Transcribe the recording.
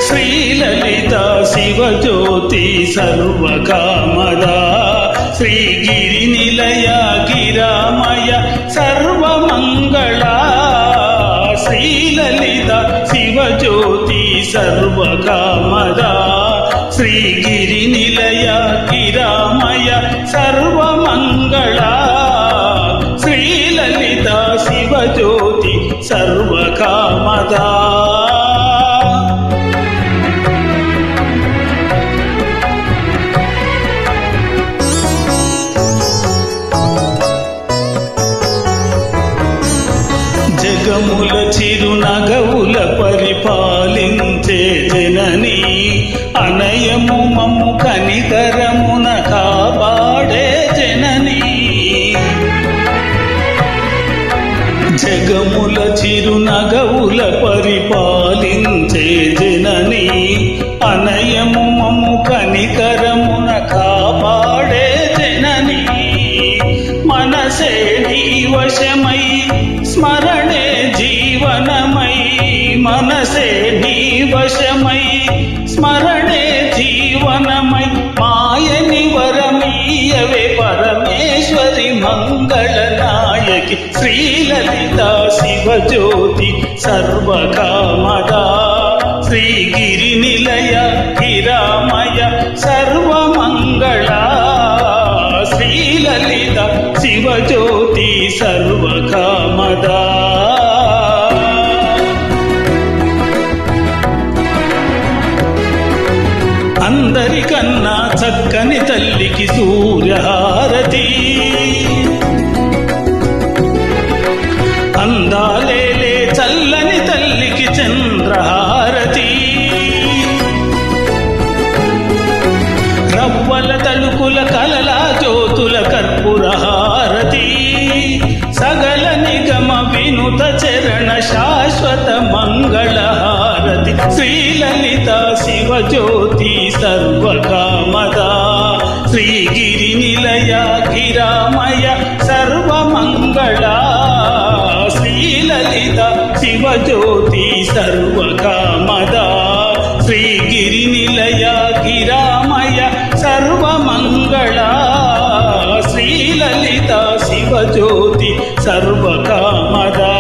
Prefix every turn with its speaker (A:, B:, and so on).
A: శ్రీలలిత శివజ్యోతి సర్వకామదా శ్రీగిరి నిలయ గిరామయ సర్వమంగళా శ్రీలలిత శివజ్యోతి సర్వకామదా శ్రీగిరి నిలయ గిరామయ సర్వమంగళా శ్రీలలిత శివజ్యోతి సర్వకామదా జగముల చిరునగవుల పరిపాలించే జనని అనయము మమ్ము కనికరమున కాపాడే జనని జగముల చిరునగవుల పరిపాలించే జనని అనయము మమ్ము కనికరమున కాపాడే జనని మనసే నీ వశమై స్మరణే జీవనమై మనసే నీ వశమై స్మరణే జీవనమై మాయని వరమీయవే పరమేశ్వరి మంగళనాయకి శ్రీలలిత శివజ్యోతి సర్వకామదా శ్రీగిరి నిలయ గిరామయ సర్వమంగళా శ్రీలలిత శివజ్యోతి సర్వకామదా అందరికన్నా చక్కని తల్లికి సూర్యహారతి అందాలేలే చల్లని తల్లికి చంద్రహారతి రవ్వల తలుకుల కలల జ్యోతుల కర్పూరహారతి సగల నిగమ వినుత చరణ శాశ్వత మంగళహారతి శ్రీలలిత శివజ్యోతి సర్వకామదా శ్రీగిరి నిలయ గిరామయ సర్వమంగళా శ్రీలలిత శివజ్యోతి సర్వకామదా శ్రీగిరి నిలయ గిరామయ సర్వమంగళా శ్రీలలిత శివజ్యోతి సర్వకామదా